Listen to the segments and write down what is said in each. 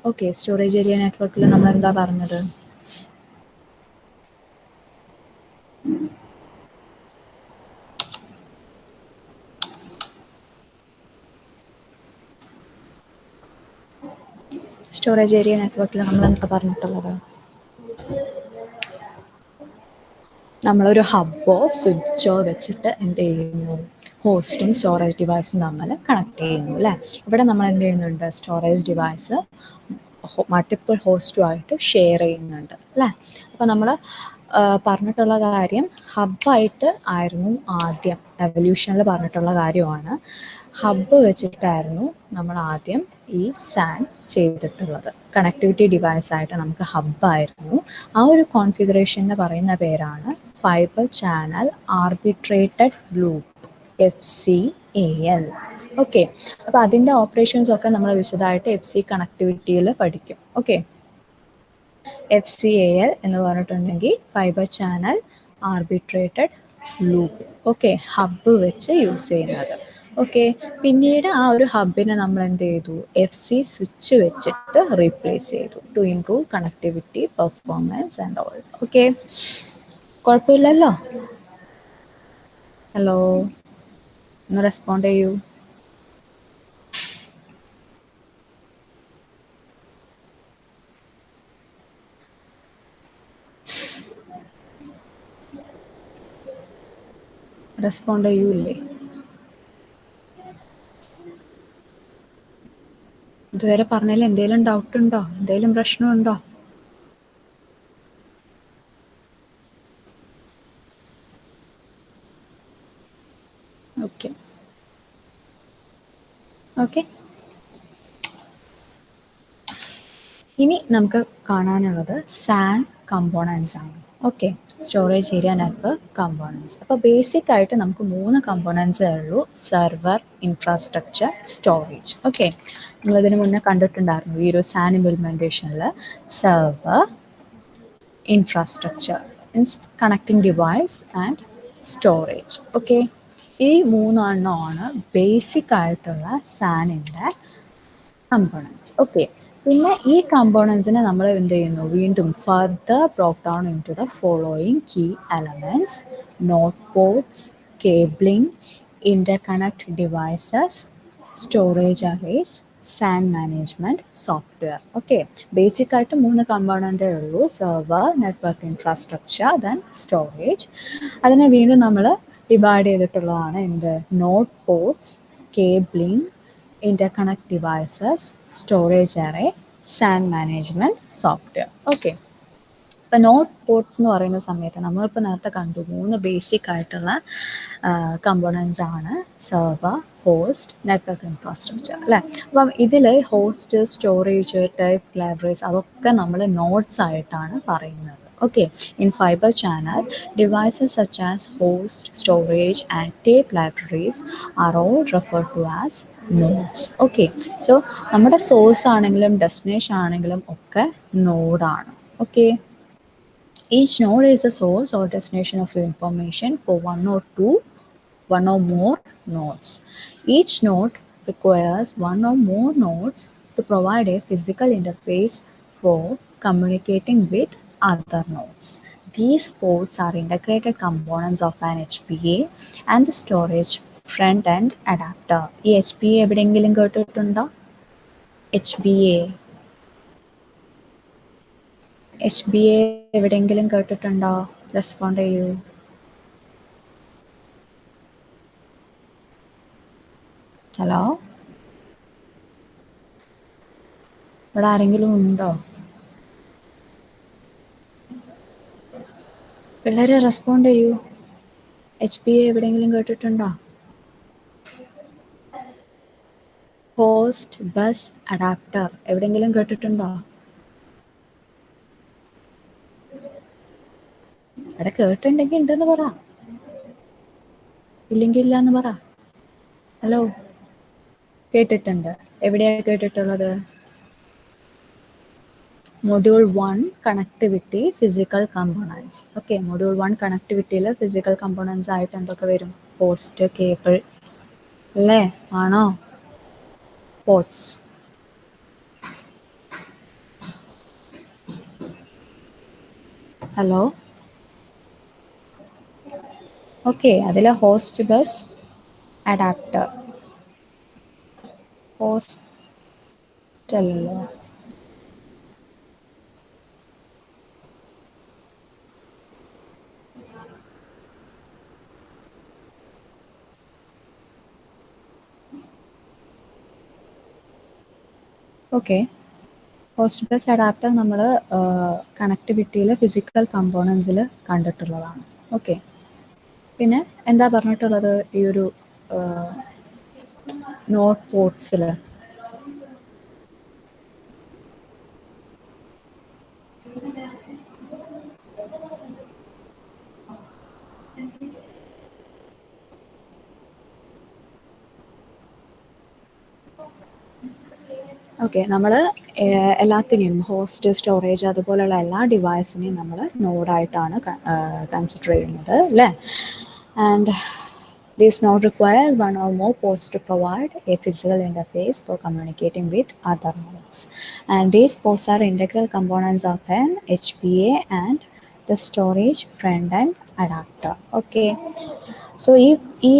Okay, storage area നെറ്റ്വർക്കിൽ നമ്മൾ എന്താ പറഞ്ഞത്? സ്റ്റോറേജ് ഏരിയ നെറ്റ്വർക്കിൽ നമ്മൾ എന്താ പറഞ്ഞിട്ടുള്ളത്? നമ്മളൊരു ഹബ്ബോ സ്വിച്ചോ വെച്ചിട്ട് എന്ത് ചെയ്യുന്നു? ഹോസ്റ്റും സ്റ്റോറേജ് ഡിവൈസും തമ്മിൽ കണക്ട് ചെയ്യുന്നു അല്ലേ? ഇവിടെ നമ്മൾ എന്ത് ചെയ്യുന്നുണ്ട്? സ്റ്റോറേജ് ഡിവൈസ് മൾട്ടിപ്പിൾ ഹോസ്റ്റുമായിട്ട് ഷെയർ ചെയ്യുന്നുണ്ട് അല്ലേ? അപ്പോൾ നമ്മൾ പറഞ്ഞിട്ടുള്ള കാര്യം ഹബ്ബായിട്ട് ആയിരുന്നു ആദ്യം എവല്യൂഷനിൽ പറഞ്ഞിട്ടുള്ള കാര്യമാണ്. ഹബ്ബ് വെച്ചിട്ടായിരുന്നു നമ്മൾ ആദ്യം ഈ സാൻ ചെയ്തിട്ടുള്ളത്. കണക്ടിവിറ്റി ഡിവൈസായിട്ട് നമുക്ക് ഹബ്ബായിരുന്നു. ആ ഒരു കോൺഫിഗറേഷന് പറയുന്ന പേരാണ് fibre channel arbitrated loop, FCAL. Okay, അപ്പോൾ അതിൻ്റെ ഓപ്പറേഷൻസ് ഒക്കെ നമ്മൾ വിശദമായിട്ട് FC കണക്ടിവിറ്റിയിൽ പഠിക്കും. ഓക്കെ, FCAL എന്ന് പറഞ്ഞിട്ടുണ്ടെങ്കിൽ fibre channel arbitrated loop. Okay, hub വെച്ച് യൂസ് ചെയ്യുന്നത്. ഓക്കെ, പിന്നീട് ആ ഒരു ഹബിനെ നമ്മൾ എന്ത് ചെയ്തു? FC സ്വിച്ച് വെച്ചിട്ട് റീപ്ലേസ് ചെയ്തു to improve connectivity, performance and all. Okay, കുഴപ്പമില്ലല്ലോ? ഹലോ, ഒന്ന് റെസ്പോണ്ട് ചെയ്യൂ. റെസ്പോണ്ട് ചെയ്യൂല്ലേ? ഇതുവരെ പറഞ്ഞതിൽ എന്തെങ്കിലും ഡൗട്ട് ഉണ്ടോ? എന്തെങ്കിലും പ്രശ്നമുണ്ടോ? ഓക്കെ ഓക്കെ, ഇനി നമുക്ക് കാണാനുള്ളത് സാൻ കമ്പോണൻസ് ആണ്. Okay, storage area network components. അപ്പോൾ ബേസിക് ആയിട്ട് നമുക്ക് 3 കമ്പോണൻസേ ഉള്ളൂ: സെർവർ, ഇൻഫ്രാസ്ട്രക്ചർ, സ്റ്റോറേജ്. ഓക്കെ, നമ്മളിതിന് മുന്നേ കണ്ടിട്ടുണ്ടായിരുന്നു ഈ ഒരു സാൻ ഇംപ്ലിമെൻറ്റേഷനിൽ server, infrastructure means connecting device and storage. Okay, ഈ 3 എണ്ണമാണ് ബേസിക് ആയിട്ടുള്ള സാനിൻ്റെ കമ്പോണൻസ്. ഓക്കെ, പിന്നെ ഈ കമ്പോണൻസിനെ നമ്മൾ എന്ത് ചെയ്യുന്നു? വീണ്ടും further broke down into the following key elements: node ports, cabling, interconnect devices, storage arrays, SAN management software. Okay, basic ആയിട്ട് 3 കമ്പോണൻറ്റേ ഉള്ളൂ: server, network infrastructure, then storage. അതിനെ വീണ്ടും നമ്മൾ ഡിവൈഡ് ചെയ്തിട്ടുള്ളതാണ് എന്ത്? Node ports, cabling, interconnect devices, storage array, SAN management software. Okay, ഇപ്പോൾ node ports എന്ന് പറയുന്ന സമയത്ത് നമ്മളിപ്പോൾ നേരത്തെ കണ്ടു 3 ബേസിക് ആയിട്ടുള്ള കമ്പോണൻസ് ആണ്: സെർവർ, ഹോസ്റ്റ്, നെറ്റ്വർക്ക് ഇൻഫ്രാസ്ട്രക്ചർ അല്ലേ? അപ്പം ഇതിൽ ഹോസ്റ്റ്, സ്റ്റോറേജ്, ടൈപ്പ്, ലൈബ്രറീസ് അതൊക്കെ നമ്മൾ നോഡ്സ് ആയിട്ടാണ് പറയുന്നത്. Okay, in fiber channel, devices such as host, storage and tape libraries are all referred to as nodes. Okay, so നമ്മുടെ സോഴ്സ് ആണെങ്കിലും ഡെസ്റ്റിനേഷൻ ആണെങ്കിലും ഒക്കെ നോഡാണ്. Okay, each node is a source or destination of information for one or more nodes. Each node requires one or more nodes to provide a physical interface for communicating with other nodes. These ports are integrated components of an HBA and the storage front-end adapter. ഈ HBA എവിടെയെങ്കിലും കേട്ടിട്ടുണ്ടോ? HBA എവിടെയെങ്കിലും കേട്ടിട്ടുണ്ടോ? Respond ചെയ്യൂ. Hello, ഇവിടെ ആരെങ്കിലും ഉണ്ടോ? പിള്ളേരെ റെസ്പോണ്ട് ചെയ്യൂ. HBA എവിടെയെങ്കിലും കേട്ടിട്ടുണ്ടോ? ഹോസ്റ്റ് ബസ് അഡാപ്റ്റർ എവിടെയെങ്കിലും കേട്ടിട്ടുണ്ടോ? അവിടെ കേട്ടിട്ടുണ്ടെങ്കിൽ ഉണ്ടെന്ന് പറ, ഇല്ലെങ്കിൽ ഇല്ല എന്ന് പറ. ഹലോ, കേട്ടിട്ടുണ്ട്. എവിടെയാണ് കേട്ടിട്ടുള്ളത്? Module 1 connectivity physical components. Okay, module 1 കണക്ടിവിറ്റിയിൽ ഫിസിക്കൽ കമ്പോണൻസ് ആയിട്ട് എന്തൊക്കെ വരും? പോസ്റ്റ്, കേബിൾ അല്ലേ? ആണോ? Ports hello. ഓക്കെ, അതിൽ ഹോസ്റ്റ് ബസ് അഡാപ്റ്റർ ഹോസ്റ്റല്ലോ. ഓക്കെ, ഹോസ്റ്റ് ബസ് അഡാപ്റ്റർ നമ്മൾ കണക്ടിവിറ്റിയിൽ ഫിസിക്കൽ കമ്പോണൻസിൽ കണ്ടിട്ടുള്ളതാണ്. ഓക്കെ, പിന്നെ എന്താ പറഞ്ഞിട്ടുള്ളത് ഈ ഒരു നോട്ട് പോർട്സിൽ? ഓക്കെ, നമ്മൾ എല്ലാത്തിനെയും ഹോസ്റ്റ്, സ്റ്റോറേജ് അതുപോലെയുള്ള എല്ലാ ഡിവൈസിനെയും നമ്മൾ നോഡായിട്ടാണ് കൺസിഡർ ചെയ്യുന്നത് അല്ലേ? And this node requires one or more ports to provide a physical interface for communicating with other nodes. And these ports are integral components of an HBA and the storage front-end adapter. Okay. So ഈ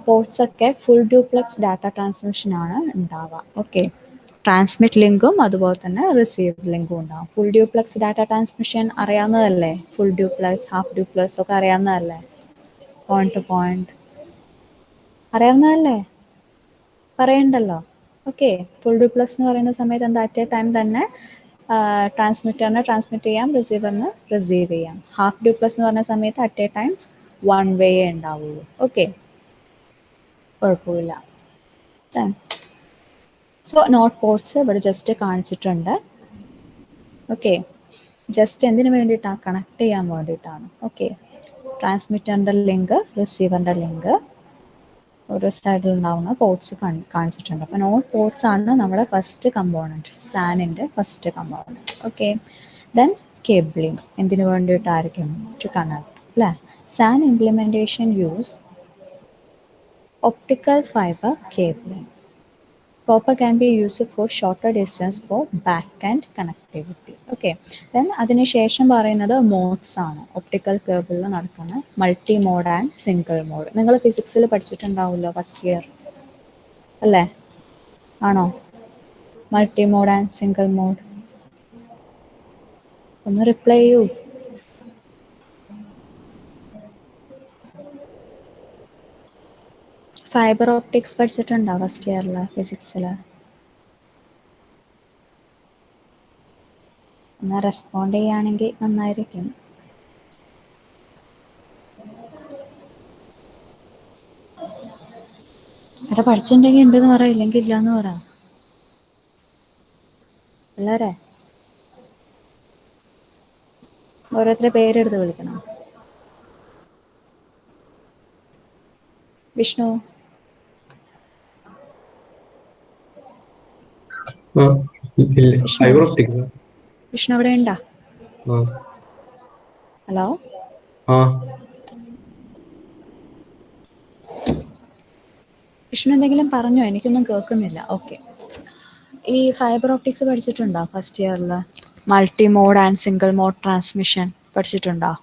ports ഒക്കെ full duplex data transmission ആണ് ഉണ്ടാവുക. Okay, transmit ലിങ്കും അതുപോലെ തന്നെ receive ലിങ്കും ഉണ്ടാവും. Full duplex data transmission അറിയാവുന്നതല്ലേ? ഫുൾ ഡ്യൂപ്ലെക്സ്, ഹാഫ് ഡ്യൂപ്ലെക്സ് ഒക്കെ അറിയാവുന്നതല്ലേ? പോയിന്റ് ടു പോയിന്റ് അറിയാവുന്നതല്ലേ? പറയണ്ടല്ലോ. ഓക്കെ, ഫുൾ ഡ്യൂപ്ലെക്സ് എന്ന് പറയുന്ന സമയത്ത് എന്താ, അറ്റ് എ ടൈം തന്നെ ട്രാൻസ്മിറ്ററിനെ ട്രാൻസ്മിറ്റ് ചെയ്യാം, റിസീവറിന് റിസീവ് ചെയ്യാം. ഹാഫ് ഡ്യൂപ്ലെക്സ് എന്ന് പറഞ്ഞ സമയത്ത് at A times one way ഉണ്ടാവുള്ളൂ. ഓക്കെ, കുഴപ്പമില്ല. സോ നോട്ട് പോർട്സ് ഇവിടെ ജസ്റ്റ് കാണിച്ചിട്ടുണ്ട്. ഓക്കെ, ജസ്റ്റ് എന്തിനു വേണ്ടിയിട്ടാണ്? കണക്ട് ചെയ്യാൻ വേണ്ടിയിട്ടാണ്. ഓക്കെ, ട്രാൻസ്മിറ്ററിൻ്റെ ലിങ്ക്, റിസീവറിൻ്റെ ലിങ്ക്, ഒരു സൈഡിൽ ഉണ്ടാവുന്ന പോർട്സ് കാണിച്ചിട്ടുണ്ട്. അപ്പോൾ നോട്ട് പോർട്സ് ആണ് നമ്മുടെ ഫസ്റ്റ് കമ്പോണൻറ്റ്, സ്റ്റാനിൻ്റെ first component. Okay, then cabling എന്തിനു വേണ്ടിയിട്ടായിരിക്കും? ടു കണക്ട് അല്ലേ? SAN implementation use optical fiber cabling. Copper can be used for shorter distance for back-end connectivity. Okay, then അതിനുശേഷം പറയുന്നത് മോഡ്സ് ആണ്. ഒപ്റ്റിക്കൽ കേബിളിൽ നടക്കുന്ന multi mode and single mode. നിങ്ങൾ ഫിസിക്സിൽ പഠിച്ചിട്ടുണ്ടാവുമല്ലോ ഫസ്റ്റ് ഇയർ അല്ലേ? ആണോ? Multi mode and single mode ഒന്ന് റിപ്ലൈ ചെയ്യൂ. ഫൈബർ ഓപ്റ്റിക്സ് പഠിച്ചിട്ടുണ്ടോ ഫസ്റ്റ് ഇയറിൽ ഫിസിക്സിൽ? ഒന്ന് റെസ്പോണ്ട് ചെയ്യുകയാണെങ്കിൽ നന്നായിരിക്കും. ഇവിടെ പഠിച്ചിട്ടുണ്ടെങ്കിൽ ഉണ്ടെന്ന് പറ, ഇല്ലെങ്കിൽ ഇല്ലയെന്ന് പറ. പിള്ളേരെ ഓരോരുത്തരെ പേരെടുത്ത് വിളിക്കണം. വിഷ്ണു, വിഷ്ണു ഇവിടെ ഉണ്ടാ? ഹലോ, വിഷ്ണു എന്തെങ്കിലും പറഞ്ഞോ? എനിക്കൊന്നും കേൾക്കുന്നില്ല. ഓക്കെ, ഈ ഫൈബർ ഓപ്റ്റിക്സ് പഠിച്ചിട്ടുണ്ടോ ഫസ്റ്റ് ഇയറിൽ? Multi mode and single mode transmission പഠിച്ചിട്ടുണ്ടോ?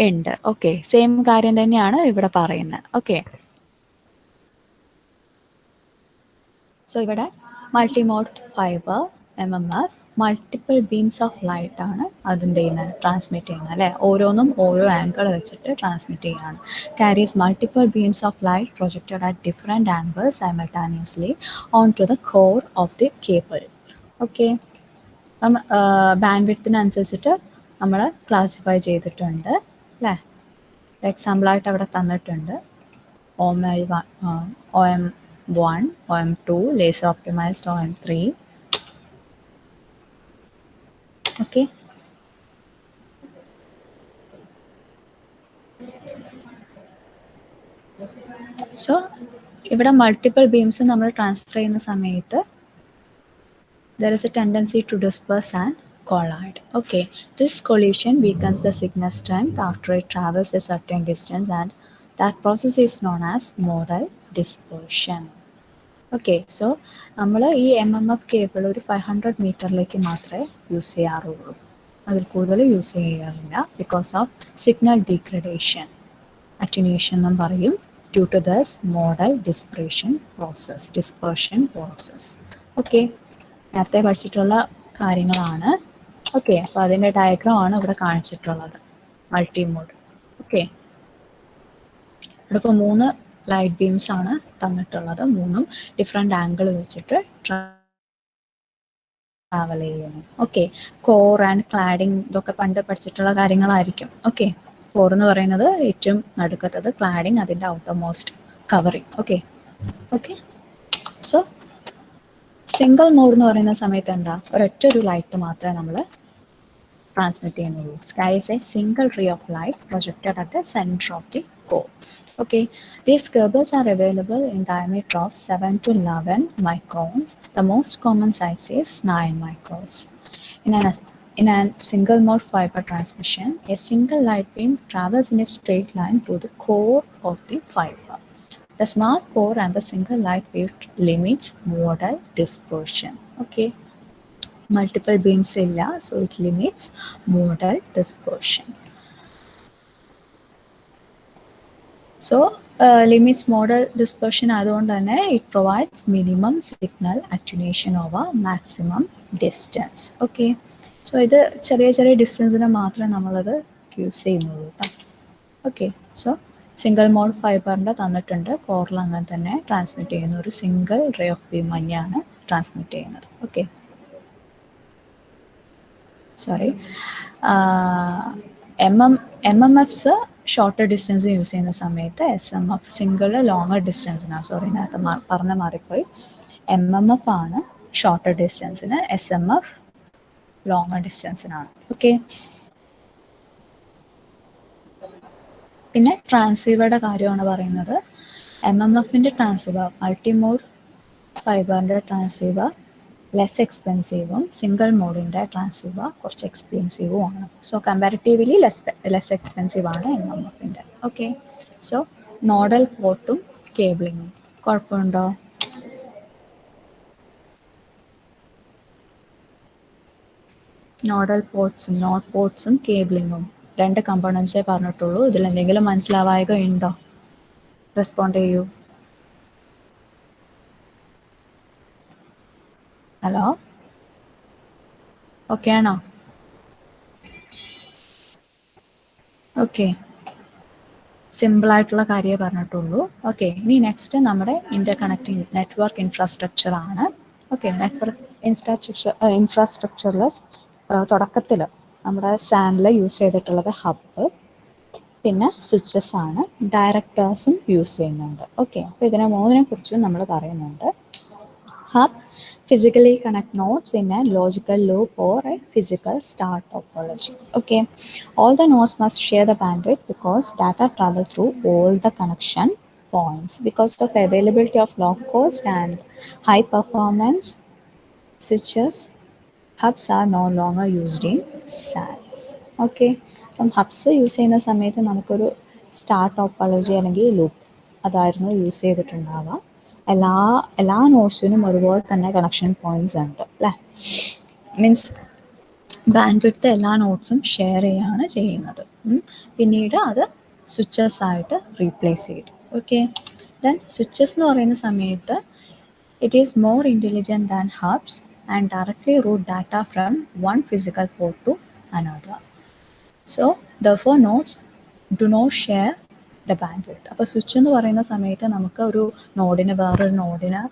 ഉണ്ട്. ഓക്കെ, സെയിം കാര്യം തന്നെയാണ് ഇവിടെ പറയുന്നത്. ഓക്കെ, സോ ഇവിടെ multi mode fibre MMF multiple beams of light ആണ് അതിൻ്റെ ട്രാൻസ്മിറ്റ് ചെയ്യുന്നത് അല്ലേ? ഓരോന്നും ഓരോ ആംഗിൾ വെച്ചിട്ട് ട്രാൻസ്മിറ്റ് ചെയ്യുകയാണ്. Carries multiple beams of light projected at different angles simultaneously on to the core of the cable. Okay, അപ്പം ബാൻഡ് വിഡ്ത്തിനനുസരിച്ചിട്ട് നമ്മൾ ക്ലാസിഫൈ ചെയ്തിട്ടുണ്ട് അല്ലേ? എക്സാമ്പിളായിട്ട് അവിടെ തന്നിട്ടുണ്ട് OM1, OM2, laser optimized OM3. Okay. So ഇവിടെ മൾട്ടിപ്പിൾ ബീംസ് നമ്മൾ ട്രാൻസ്ഫർ ചെയ്യുന്ന സമയത്ത് there is a tendency to disperse and collide. Okay, this collision weakens the signal strength after it travels a certain distance, and that process is known as modal dispersion. Okay, so നമ്മൾ ഈ MMF cable ഒരു 500 മീറ്ററിലേക്ക് മാത്രമേ use ചെയ്യാറുള്ളൂ. അതിൽ കൂടുതൽ use ചെയ്യാറില്ല because of signal degradation, attenuation എന്നും പറയും. Due to thus modal dispersion process. Okay, നേരത്തെ പഠിച്ചിട്ടുള്ള കാര്യങ്ങളാണ്. ഓക്കെ, അപ്പോൾ അതിൻ്റെ ഡയഗ്രാം ആണ് ഇവിടെ കാണിച്ചിട്ടുള്ളത്, മൾട്ടിമോഡ്. ഓക്കെ, ഇവിടെ ഇപ്പോൾ 3 ലൈറ്റ് ബീംസ് ആണ് തന്നിട്ടുള്ളത്. 3ഉം ഡിഫറെൻ്റ് ആംഗിൾ വെച്ചിട്ട് ട്രാവൽ ചെയ്യുന്നു. ഓക്കെ, കോർ ആൻഡ് ക്ലാഡിങ് ഇതൊക്കെ പണ്ട് പഠിച്ചിട്ടുള്ള കാര്യങ്ങളായിരിക്കും. ഓക്കെ, കോർ എന്ന് പറയുന്നത് ഏറ്റവും നടുക്കത്തത്, ക്ലാഡിങ് അതിൻ്റെ outermost covering. Okay okay, so single mode എന്ന് പറയുന്ന സമയത്ത് എന്താ, ഒരൊറ്റ ഒരു ലൈറ്റ് മാത്രമേ നമ്മൾ transmit ചെയ്യുന്നുള്ളൂ. Sky is a single ray of light projected at the center of the core. Okay, these cables are available in diameter of 7 to 11 microns. The most common size is 9 microns. In a single mode fiber transmission, a single light beam travels in a straight line through the core of the fiber. The small core and the single light wave limits modal dispersion. Okay, multiple beams illa, so it limits modal dispersion. So limits modal dispersion ആയതുകൊണ്ട് തന്നെ it provides minimum signal attenuation over maximum distance. Okay, so ഇത് ചെറിയ ചെറിയ ഡിസ്റ്റൻസിന് മാത്രമേ നമ്മളത് use ചെയ്യുന്നുള്ളൂ കേട്ടോ. Okay, so single mode ഫൈബറിൻ്റെ തന്നിട്ടുണ്ട്, കോറിൽ അങ്ങനെ തന്നെ ട്രാൻസ്മിറ്റ് ചെയ്യുന്ന ഒരു സിംഗിൾ റേ ഓഫ് ബീം തന്നെയാണ് ട്രാൻസ്മിറ്റ് ചെയ്യുന്നത്. Okay, sorry, MMFs shorter distance use ചെയ്യുന്ന സമയത്ത് SMF സിംഗിൾ ലോങ്ങർ ഡിസ്റ്റൻസിനാണ്. സോറി, നേരത്തെ പറഞ്ഞ മാറിപ്പോയി. MMF ആണ് ഷോർട്ടർ ഡിസ്റ്റൻസിന്, SMF ലോങ്ങർ ഡിസ്റ്റൻസിനാണ്. ഓക്കെ, പിന്നെ ട്രാൻസീവറുടെ കാര്യമാണ് പറയുന്നത്. MMFൻ്റെ ട്രാൻസീവർ, മൾട്ടിമോഡ് ഫൈബറിൻ്റെ ട്രാൻസീവർ ലെസ് എക്സ്പെൻസീവും സിംഗിൾ മോഡിൻ്റെ ട്രാൻസീവർ കുറച്ച് എക്സ്പെൻസീവും ആണ്. സോ കമ്പാരിറ്റീവ്ലി ലെസ് എക്സ്പെൻസീവ് ആണ് MMFൻ്റെ. ഓക്കെ, സോ നോഡൽ പോർട്ടും കേബിളിങ്ങും കുഴപ്പമുണ്ടോ? നോഡൽ പോർട്ട്സും നോട്ട് പോർട്ട്സും കേബിളിങ്ങും 2 കമ്പോണൻസേ പറഞ്ഞിട്ടുള്ളൂ. ഇതിൽ എന്തെങ്കിലും മനസ്സിലാവായക ഉണ്ടോ? റെസ്പോണ്ട് ചെയ്യൂ. ഹലോ, ഓക്കെ ആണോ? ഓക്കെ, സിമ്പിളായിട്ടുള്ള കാര്യമേ പറഞ്ഞിട്ടുള്ളൂ. ഓക്കെ, ഇനി നെക്സ്റ്റ് നമ്മുടെ ഇൻ്റർകണക്റ്റിംഗ് നെറ്റ്വർക്ക് ഇൻഫ്രാസ്ട്രക്ചർ ആണ്. ഓക്കെ, നെറ്റ്വർക്ക് ഇൻഫ്രാസ്ട്രക്ചറിൽ തുടക്കത്തിൽ നമ്മുടെ സാനിൽ യൂസ് ചെയ്തിട്ടുള്ളത് ഹബ്ബ്, പിന്നെ സ്വിച്ചസ് ആണ്, ഡയറക്ടേഴ്സും യൂസ് ചെയ്യുന്നുണ്ട്. ഓക്കെ, അപ്പോൾ ഇതിനെ 3നെ കുറിച്ചും നമ്മൾ പറയുന്നുണ്ട്. Hub physically connect nodes in a logical loop or a physical star topology. Okay, all the nodes must share the bandwidth because data travel through all the connection points. Because of availability of low cost and high performance switches, hubs are no longer used in SANs. Okay, അപ്പം hubs use ചെയ്യുന്ന സമയത്ത് നമുക്കൊരു star topology അല്ലെങ്കിൽ loop അതായിരുന്നു use ചെയ്തിട്ടുണ്ടാവുക. എല്ലാ നോട്ട്സിനും ഒരുപോലെ തന്നെ connection points ഉണ്ട് അല്ലേ. മീൻസ് ബാൻഡ് വിഡ്ത്ത് എല്ലാ നോട്ട്സും ഷെയർ ചെയ്യുകയാണ് ചെയ്യുന്നത്. പിന്നീട് അത് സ്വിച്ചസ് ആയിട്ട് റീപ്ലേസ് ചെയ്തു. ഓക്കെ, ദെൻ സ്വിച്ചസ് എന്ന് പറയുന്ന സമയത്ത് it is more intelligent than hubs and directly route data from one physical port to another. So therefore nodes do not share the bandwidth. അപ്പോൾ സ്വിച്ച് എന്ന് പറയുന്ന സമയത്ത് നമുക്ക് ഒരു നോഡിന് വേറൊരു നോഡിന്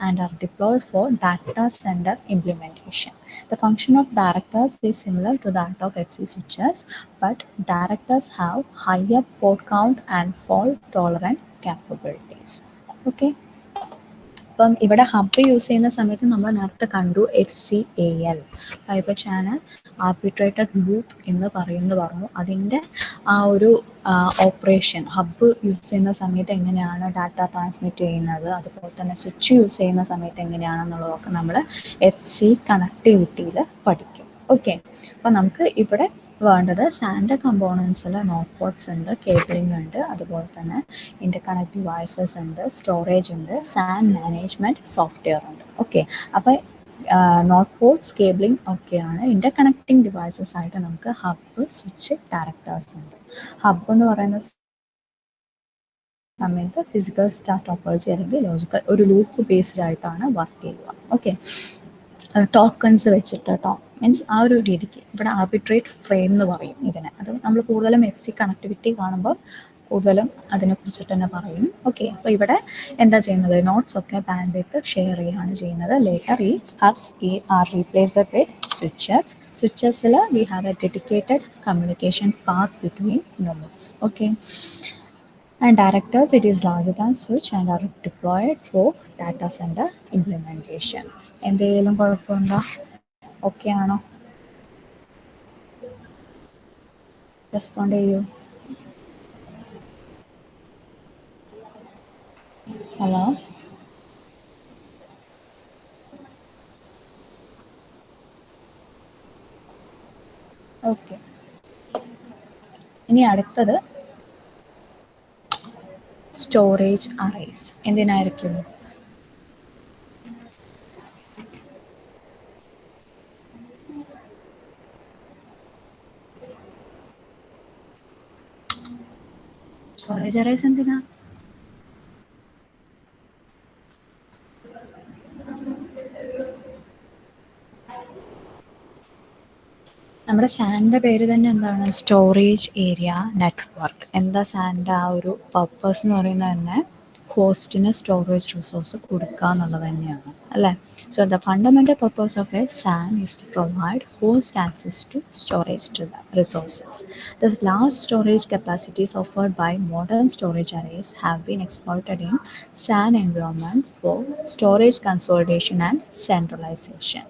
and are deployed for data center implementation. The function of directors is similar to that of FC switches, but directors have higher port count and fault tolerant capabilities. Okay. അപ്പം ഇവിടെ ഹബ്ബ് യൂസ് ചെയ്യുന്ന സമയത്ത് നമ്മൾ നേരത്തെ കണ്ടു FCAL, fibre channel arbitrated loop എന്ന് പറഞ്ഞു. അതിൻ്റെ ആ ഒരു ഓപ്പറേഷൻ ഹബ്ബ് യൂസ് ചെയ്യുന്ന സമയത്ത് എങ്ങനെയാണ് ഡാറ്റ ട്രാൻസ്മിറ്റ് ചെയ്യുന്നത്, അതുപോലെ തന്നെ സ്വിച്ച് യൂസ് ചെയ്യുന്ന സമയത്ത് എങ്ങനെയാണെന്നുള്ളതൊക്കെ നമ്മൾ FC കണക്ടിവിറ്റിയിൽ പഠിക്കും. ഓക്കെ, അപ്പോൾ നമുക്ക് ഇവിടെ വേണ്ടത് സാൻ്റെ കമ്പോണൻസിൽ നോട്ട് പോർട്ട്സ് ഉണ്ട്, കേബിളിംഗ് ഉണ്ട്, അതുപോലെ തന്നെ ഇന്റർകണക്ട് ഡിവൈസസ് ഉണ്ട്, സ്റ്റോറേജ് ഉണ്ട്, സാൻ മാനേജ്മെൻറ്റ് സോഫ്റ്റ്വെയർ ഉണ്ട്. ഓക്കെ, അപ്പോൾ നോട്ട് പോർട്ട്സ്, കേബിളിംഗ് ഒക്കെയാണ്. ഇന്റർകണക്റ്റിംഗ് ഡിവൈസസ് ആയിട്ട് നമുക്ക് ഹബ്ബ്, സ്വിച്ച്, ഡയറക്ടേഴ്സ് ഉണ്ട്. ഹബ്ബ് എന്ന് പറയുന്ന സമയത്ത് ഫിസിക്കൽ സ്റ്റാർ ടോപ്പോളജി അല്ലെങ്കിൽ ലോജിക്കൽ ഒരു ലൂപ്പ് ബേസ്ഡ് ആയിട്ടാണ് വർക്ക് ചെയ്യുക. ഓക്കെ, ടോക്കൺസ് വെച്ചിട്ട് മീൻസ് ആ ഒരു രീതിക്ക് ഇവിടെ ആർബിട്രേറ്റ് ഫ്രെയിം എന്ന് പറയും ഇതിനെ. അത് നമ്മൾ കൂടുതലും FC കണക്ടിവിറ്റി കാണുമ്പോൾ കൂടുതലും അതിനെക്കുറിച്ചിട്ട് തന്നെ പറയും. ഓക്കെ, അപ്പോൾ ഇവിടെ എന്താ ചെയ്യുന്നത്, നോട്ട്സ് ഒക്കെ ബാൻഡ് വിത്ത് ഷെയർ ചെയ്യുകയാണ് ചെയ്യുന്നത്. ലേറ്റർ ഈ hubs are replaced with switches. സ്വിച്ചസിൽ we have a dedicated communication path between nodes. Okay, and directors, it is larger than switch and are deployed for data center implementation. എന്തെങ്കിലും കുഴപ്പമുണ്ടോ? Okay ആണോ? Respond ചെയ്യൂ. Hello, okay. ഇനി അടുത്തത് storage arrays. എന്തിനായിരിക്കും? Storage arrays എന്തിനാ? നമ്മുടെ സാൻ്റെ പേര് തന്നെ എന്താണ്? Storage area network. എന്താ സാൻ്റെ ആ ഒരു പർപ്പസ് എന്ന് പറയുന്നത് തന്നെ ഹോസ്റ്റിന് സ്റ്റോറേജ് റിസോഴ്സ് കൊടുക്കുക എന്നുള്ളത് തന്നെയാണ്, അല്ലേ? So the fundamental purpose of a SAN is to provide host access to storage resources. The large storage capacities offered by modern storage arrays have been exploited in SAN environments for storage consolidation and centralization.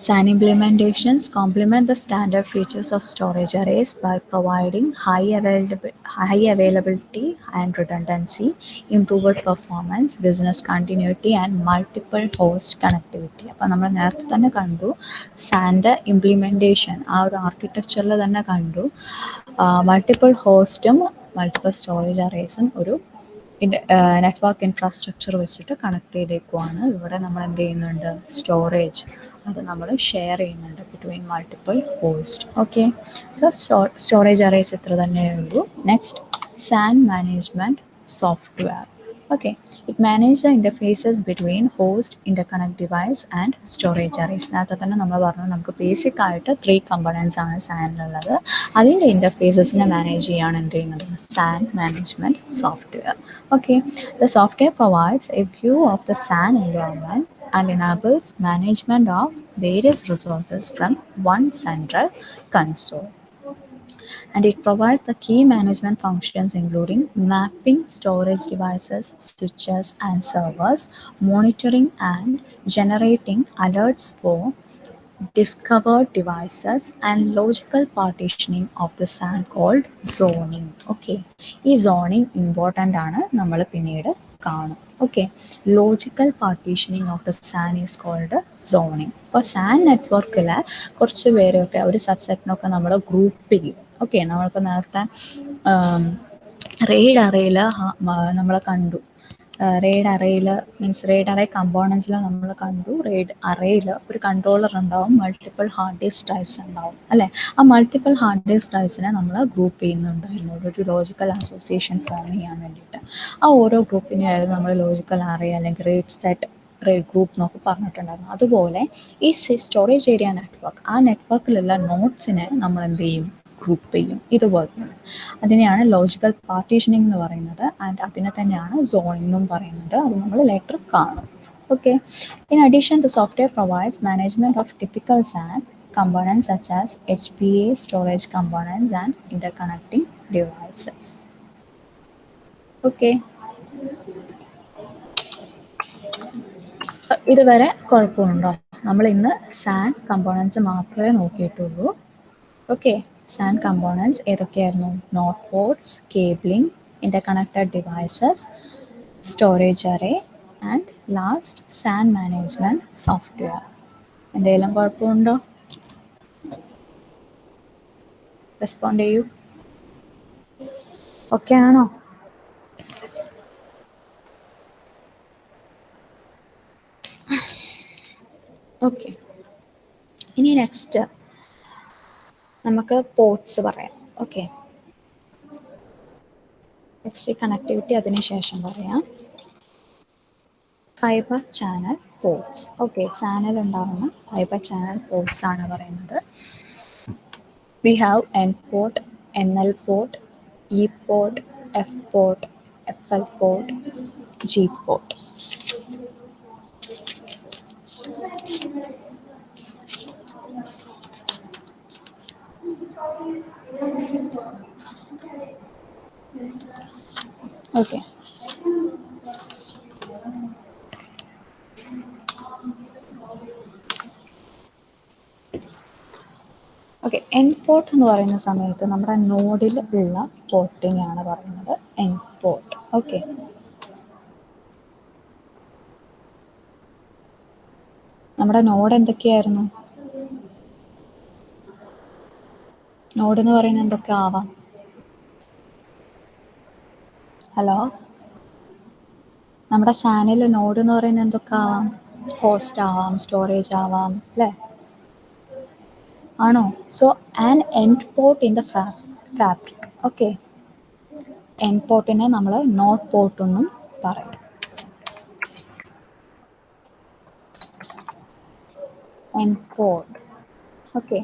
SAN implementations complement the standard features of storage arrays by providing high availability and redundancy, improved performance, business continuity, and multiple host connectivity. അപ്പോൾ നമ്മൾ നേരത്തെ തന്നെ കണ്ടു സാൻ്റെ implementation ആ ഒരു ആർക്കിടെക്ചറിൽ തന്നെ കണ്ടു മൾട്ടിപ്പിൾ ഹോസ്റ്റും മൾട്ടിപ്പിൾ സ്റ്റോറേജ് അറേസും ഒരു നെറ്റ്വർക്ക് ഇൻഫ്രാസ്ട്രക്ചർ വെച്ചിട്ട് കണക്ട് ചെയ്തേക്കുവാണ്. ഇവിടെ നമ്മൾ എന്ത് ചെയ്യുന്നുണ്ട്, സ്റ്റോറേജ് അത് നമ്മൾ ഷെയർ ചെയ്യുന്നുണ്ട് between multiple host. Okay, so storage arrays ഇത്ര തന്നെ ഉള്ളൂ. Next, SAN management software. Okay, it manages the interfaces between host, interconnect device and storage arrays. നേരത്തെ തന്നെ നമ്മൾ പറഞ്ഞു നമുക്ക് ബേസിക് ആയിട്ട് 3 കമ്പണൻസ് ആണ് സാനിലുള്ളത്. അതിൻ്റെ ഇൻ്റർഫേസസിനെ മാനേജ് ചെയ്യാണ് എന്ത് ചെയ്യുന്നത്, San management software. Okay, the software provides a view of the SAN environment and enables management of various resources from one central console. And it provides the key management functions including mapping storage devices, switches and servers, monitoring and generating alerts for discovered devices, and logical partitioning of the SAN called zoning. Okay, ഈ zoning important ആണ്, നമ്മൾ പിന്നീട് കാണും. Okay, logical partitioning of the SAN is called zoning. അപ്പോൾ SAN നെറ്റ്വർക്കിൽ കുറച്ച് പേരൊക്കെ ഒരു സബ്സെറ്റിനൊക്കെ നമ്മൾ ഗ്രൂപ്പ് ചെയ്യും. ഓക്കെ, നമ്മളിപ്പോൾ നേരത്തെ റെയ്ഡ് അറേയിൽ നമ്മൾ കണ്ടു. റെയ്ഡ് അറേയിൽ മീൻസ് റെയ്ഡ് അറേ കമ്പോണൻസിൽ നമ്മൾ കണ്ടു റെയ്ഡ് അറേയിൽ ഒരു കൺട്രോളർ ഉണ്ടാവും, മൾട്ടിപ്പിൾ ഹാർഡ് ഡിസ്ക് ഡ്രൈവ്സ് ഉണ്ടാവും, അല്ലേ? ആ മൾട്ടിപ്പിൾ ഹാർഡ് ഡിസ്ക് ഡ്രൈവ്സിനെ നമ്മൾ ഗ്രൂപ്പ് ചെയ്യുന്നുണ്ടായിരുന്നു ഒരു ലോജിക്കൽ അസോസിയേഷൻ ഫോം ചെയ്യാൻ വേണ്ടിയിട്ട്. ആ ഓരോ ഗ്രൂപ്പിനെയായിരുന്നു നമ്മൾ ലോജിക്കൽ അറേ അല്ലെങ്കിൽ റെയ്ഡ് സെറ്റ്, റെയ്ഡ് ഗ്രൂപ്പ് എന്നൊക്കെ പറഞ്ഞിട്ടുണ്ടായിരുന്നു. അതുപോലെ ഈ സ്റ്റോറേജ് ഏരിയ നെറ്റ്വർക്ക്, ആ നെറ്റ്വർക്കിലുള്ള നോട്ട്സിനെ നമ്മൾ എന്ത് ചെയ്യും, ഗ്രൂപ്പ് ചെയ്യും. ഇതുപോലെ അതിനെയാണ് ലോജിക്കൽ പാർട്ടീഷനിങ് എന്ന് പറയുന്നത്. ആൻഡ് അതിനെ തന്നെയാണ് സോണിംഗ് എന്നും പറയുന്നത്. അത് നമ്മൾ ലേറ്റർ കാണും. Okay, in addition the software provides management of typical SAN components such as HPA, storage components and interconnecting devices. Okay, ഇതുവരെ കുഴപ്പമുണ്ടോ? നമ്മൾ ഇന്ന് സാൻ കമ്പോണൻസ് മാത്രമേ നോക്കിയിട്ടുള്ളൂ. ഓക്കെ, സാൻ കമ്പോണൻസ് ഏതൊക്കെയായിരുന്നു? Node ports, cabling, interconnected devices, storage array and last SAN management software. എന്തെങ്കിലും കുഴപ്പമുണ്ടോ? Respond ചെയ്യൂ. ഓക്കെ ആണോ? ഓക്കെ, ഇനി നെക്സ്റ്റ് നമുക്ക് പോർട്സ് പറയാം. ഓക്കെ, നെക്സ്റ്റ് കണക്ടിവിറ്റി അതിനുശേഷം പറയാം. Fibre channel ports. Okay, channel ഉണ്ടാകുന്ന ഫൈബർ ചാനൽ പോർട്സ് ആണ് പറയുന്നത്. We have N port, NL port, E port, F port, FL port, G port. Okay. Okay, N port എന്ന് പറയുന്ന സമയത്ത് നമ്മുടെ നോഡിൽ ഉള്ള പോർട്ടിംഗ് ആണ് പറയുന്നത് എൻ പോർട്ട്. ഓക്കെ, നമ്മുടെ നോഡ് എന്തൊക്കെയായിരുന്നു? നോഡ് എന്ന് പറയുന്നത് എന്തൊക്കെ ആവാം? ഹലോ, നമ്മുടെ സാനിൽ നോഡ് എന്ന് പറയുന്നത് എന്തൊക്കെ ആവാം? ഹോസ്റ്റ് ആവാം, സ്റ്റോറേജ് ആവാം, അല്ലേ? ആണോ? So an end port in the fabric. Okay, end പോർട്ടിനെ നമ്മൾ നോഡ് പോർട്ട് എന്നും പറയും. End port, okay,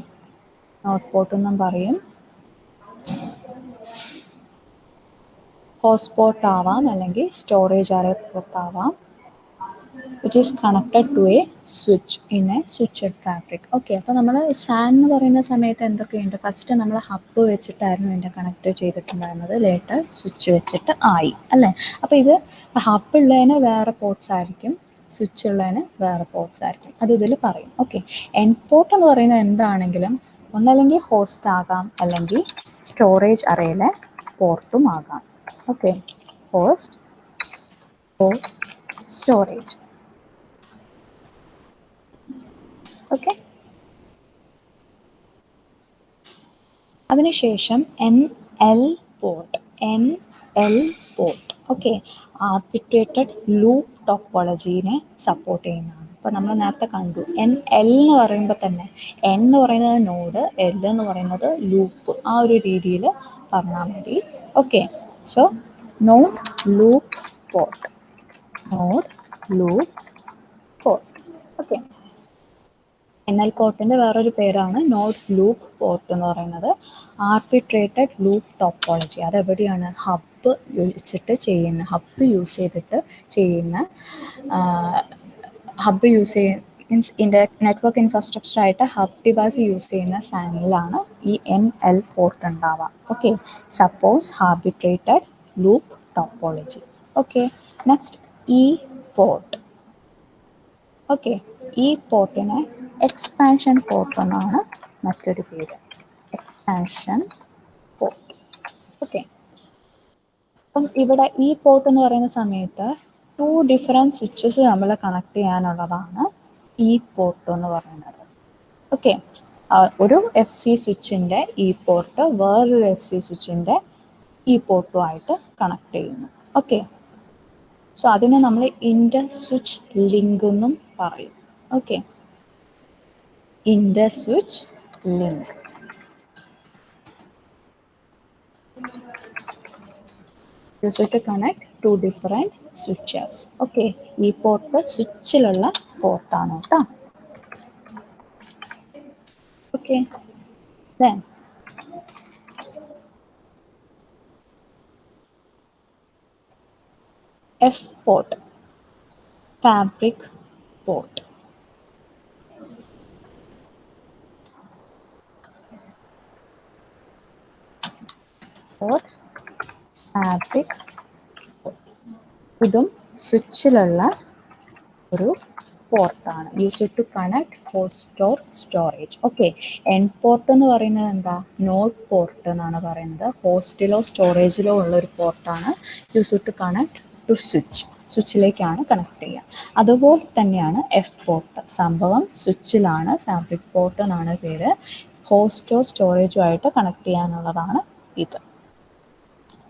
node port എന്നും പറയും. ഹോസ്റ്റ് പോർട്ട് ആവാം, അല്ലെങ്കിൽ സ്റ്റോറേജ് അറേ പോർട്ട് ആവാം, which is connected to a switch in a switched fabric. Okay, അപ്പോൾ നമ്മൾ സാൻ എന്ന് പറയുന്ന സമയത്ത് എന്തൊക്കെയുണ്ട്? ഫസ്റ്റ് നമ്മൾ ഹബ്ബ് വെച്ചിട്ടായിരുന്നു ഇതിൻ്റെ കണക്ട് ചെയ്തിട്ടുണ്ടായിരുന്നത്, ലേറ്റർ സ്വിച്ച് വെച്ചിട്ട് ആയി, അല്ലേ? അപ്പോൾ ഇത് ഹബ്ബ് ഉള്ളതിന് വേറെ പോർട്ട്സ് ആയിരിക്കും, സ്വിച്ച് ഉള്ളതിന് വേറെ പോർട്ട്സ് ആയിരിക്കും, അത് ഇതിൽ പറയും. ഓക്കെ, എൻഡ് പോർട്ട് എന്ന് പറയുന്നത് എന്താണെങ്കിലും ഒന്നല്ലെങ്കിൽ ഹോസ്റ്റ് ആകാം, അല്ലെങ്കിൽ സ്റ്റോറേജ് അറേയിലെ പോർട്ടും ആകാം. Okay, host or storage. Okay, അതിനുശേഷം NL port, NL port. Okay, arbitrated loop ടോപ്പോളജീനെ സപ്പോർട്ട് ചെയ്യുന്നതാണ്. അപ്പോൾ നമ്മൾ നേരത്തെ കണ്ടു NL എന്ന് പറയുമ്പോൾ തന്നെ N എന്ന് പറയുന്നത് നോഡ്, L എന്ന് പറയുന്നത് ലൂപ്പ്, ആ ഒരു രീതിയിൽ പറഞ്ഞാൽ മതി. Okay, so node loop port, node loop port. Okay, NL പോർട്ടിൻ്റെ വേറൊരു പേരാണ് നോഡ് ലൂപ്പ് പോർട്ട് എന്ന് പറയുന്നത്. ആർബിട്രേറ്റഡ് ലൂപ്പ് ടോപ്പോളജി, അതെവിടെയാണ്? ഹബ്ബ് വെച്ചിട്ട് ചെയ്യുന്ന, ഹബ്ബ് യൂസ് ചെയ്തിട്ട് ചെയ്യുന്ന, ഹബ്ബ് യൂസ് ചെയ്യുന്ന മീൻസ് നെറ്റ്വർക്ക് ഇൻഫ്രാസ്ട്രക്ചർ ആയിട്ട് ഹബ് ഡിവൈസ് യൂസ് ചെയ്യുന്ന സാനിലാണ് ഈ NL പോർട്ട് ഉണ്ടാവാം. Okay, suppose arbitrated loop topology. Okay, next E port. Okay, ഈ പോർട്ടിനെ എക്സ്പാൻഷൻ പോർട്ട് എന്നാണ് മറ്റൊരു പേര്, എക്സ്പാൻഷൻ പോർട്ട്. ഓക്കെ, അപ്പം ഇവിടെ ഈ പോർട്ട് എന്ന് പറയുന്ന സമയത്ത് 2 ഡിഫറെൻറ്റ് സ്വിച്ചസ് നമ്മൾ കണക്ട് ചെയ്യാനുള്ളതാണ് ഈ പോർട്ട് എന്ന് പറയുന്നത്. ഓക്കെ, ഒരു FC സ്വിച്ചിൻ്റെ ഈ പോർട്ട് വേറൊരു FC സ്വിച്ചിൻ്റെ ഈ പോർട്ടുമായിട്ട് കണക്ട് ചെയ്യുന്നു. ഓക്കെ, സോ അതിനെ നമ്മൾ ഇന്റർ സ്വിച്ച് ലിങ്ക് എന്നും പറയും. Okay, Inter switch link. Use it to connect 2 different switches. Okay, ഈ പോർട്ട് സ്വിച്ചിലുള്ള പോർട്ടാണ് കേട്ടോ. Okay, then F port, fabric port. Port, fabric port. ഇതും സ്വിച്ചിലുള്ള ഒരു പോർട്ടാണ്. Used to connect host or storage. Okay, end port എന്ന് പറയുന്നത് എന്താ? നോഡ് പോർട്ട് എന്നാണ് പറയുന്നത്. ഹോസ്റ്റിലോ സ്റ്റോറേജിലോ ഉള്ള ഒരു പോർട്ടാണ് used to connect to switch. സ്വിച്ചിലേക്കാണ് കണക്ട് ചെയ്യുക. അതുപോലെ തന്നെയാണ് എഫ് പോർട്ട്. സംഭവം സ്വിച്ചിലാണ്, ഫാബ്രിക് പോർട്ട് എന്നാണ് പേര്. ഹോസ്റ്റോ സ്റ്റോറേജോ ആയിട്ട് കണക്ട് ചെയ്യാനുള്ളതാണ് ഇത്.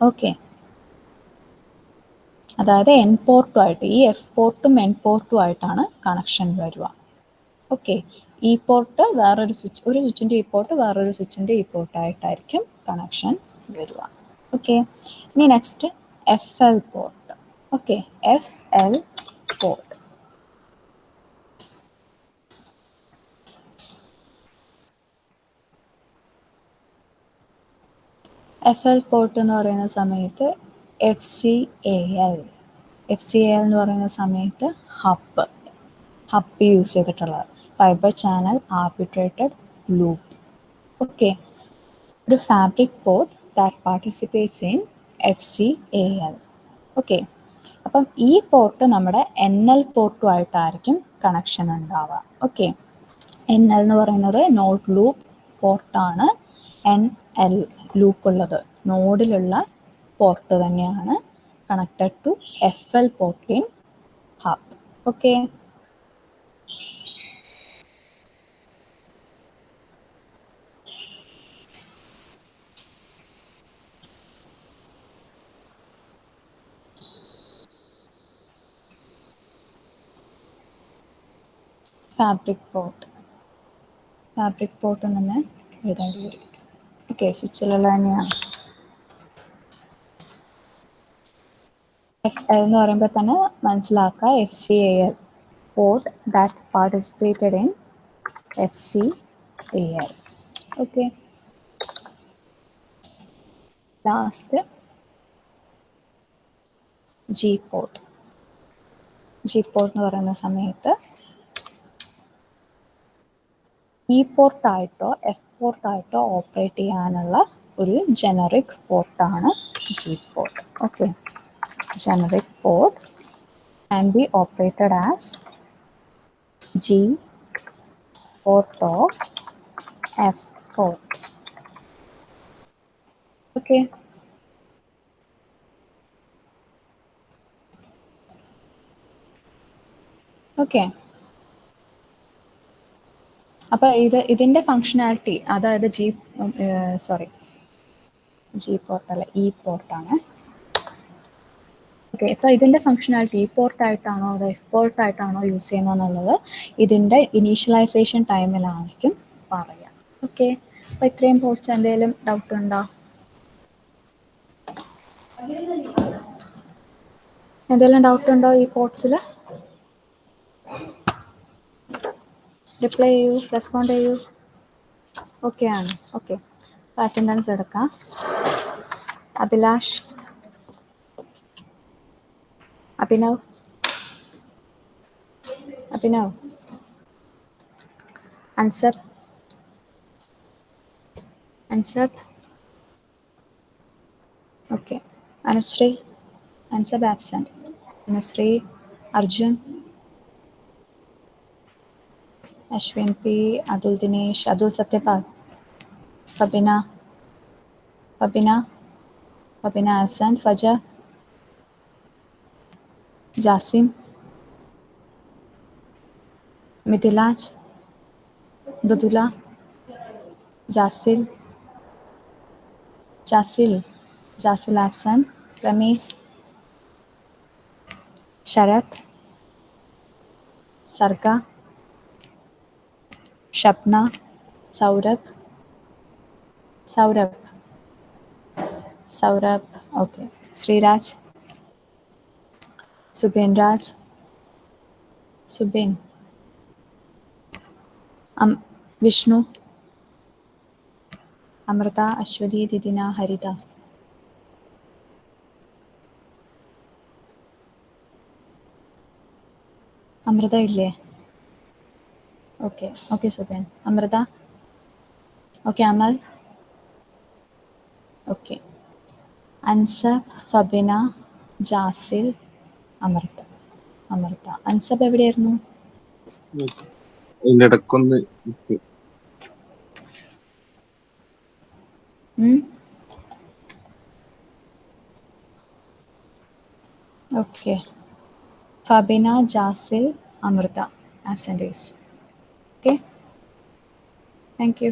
ഓക്കെ, അതായത് എൻ പോർട്ടുമായിട്ട്, ഈ എഫ് പോർട്ടും എൻ പോർട്ടും ആയിട്ടാണ് കണക്ഷൻ വരിക. ഓക്കെ, ഈ പോർട്ട് വേറൊരു സ്വിച്ച്, ഒരു സ്വിച്ചിൻ്റെ ഈ പോർട്ട് വേറൊരു സ്വിച്ചിൻ്റെ ഈ പോർട്ടായിട്ടായിരിക്കും കണക്ഷൻ വരിക. ഓക്കെ, ഇനി next F L port. Okay, F L port. F L port എന്ന് പറയുന്ന സമയത്ത് എഫ് സി എ എൽ എന്ന് പറയുന്ന സമയത്ത് ഹബ് യൂസ് ചെയ്തിട്ടുള്ളത്, fibre channel arbitrated loop. Okay, ഒരു fabric port that participates in FCAL. Okay, അപ്പം ഈ പോർട്ട് നമ്മുടെ NL പോർട്ടുമായിട്ടായിരിക്കും കണക്ഷൻ ഉണ്ടാവുക. ഓക്കെ, NL എന്ന് പറയുന്നത് നോഡ് ലൂപ്പ് പോർട്ടാണ്. NL ലൂപ്പ് ഉള്ളത് നോഡിലുള്ള പോർട്ട് തന്നെയാണ് connected to FL port in hub. Okay, fabric port തന്നെ എഴുതേണ്ടി വരും. ഓക്കെ, സ്വിച്ചിലുള്ള തന്നെയാണ്. FL എന്ന് പറയുമ്പോൾ തന്നെ മനസ്സിലാക്കുക, FCAL port that participated in FCAL. Okay, last G port എന്ന് പറയുന്ന സമയത്ത് ഇ പോർട്ടായിട്ടോ എഫ് പോർട്ടായിട്ടോ ഓപ്പറേറ്റ് ചെയ്യാനുള്ള ഒരു ജനറിക് പോർട്ടാണ് G port. Okay, generic port can be operated as G port or F port. Okay. Okay, അപ്പോൾ ഇതിൻ്റെ ഫങ്ഷനാലിറ്റി, അതായത് ജി പോർട്ടല്ല, ഇ പോർട്ടാണ്. ഓക്കെ, ഇപ്പോൾ ഇതിൻ്റെ ഫങ്ഷനാലിറ്റി ഇ പോർട്ടായിട്ടാണോ അതോ എഫ് പോർട്ടായിട്ടാണോ യൂസ് ചെയ്യുന്നതെന്നുള്ളത് ഇതിൻ്റെ ഇനീഷ്യലൈസേഷൻ ടൈമിലായിരിക്കും പറയുക. ഓക്കെ, അപ്പോൾ ഇത്രയും പോർട്ട്സ് എന്തെങ്കിലും ഡൗട്ട് ഉണ്ടോ? എന്തെങ്കിലും ഡൗട്ട് ഉണ്ടോ ഈ പോർട്ട്സിൽ? റിപ്ലൈ ചെയ്യൂ, റെസ്പോണ്ട് ചെയ്യൂ. ഓക്കെ ആണ്. ഓക്കെ, അറ്റൻഡൻസ് എടുക്കാം. Abhilash, Abhinav, Ansab, okay, Anushree, Ansab absent. Anushree, Arjun, Ashwin P, Athul Dinesh, Athul Sathyapal, Fabina absent. Faja, Jasim, Mithilaj, Mridula, Jasil absent. Ramesh, Sarath, Sarga, Shapna, Saurabh, okay, Sreeraj, Subin, Vishnu, Amritha, Aswathi, Didina, Haritha. Amritha ഇല്ലേ? Okay Subin. Amritha, okay. Amal, okay. Ansab, Fabina, Jasil, Amritha. Ansab എവിടെയായിരുന്നു? അതിന്റെ ഇടക്കൊന്ന് okay. Fabina, Jasil, Amrita, absentees. Okay, thank you.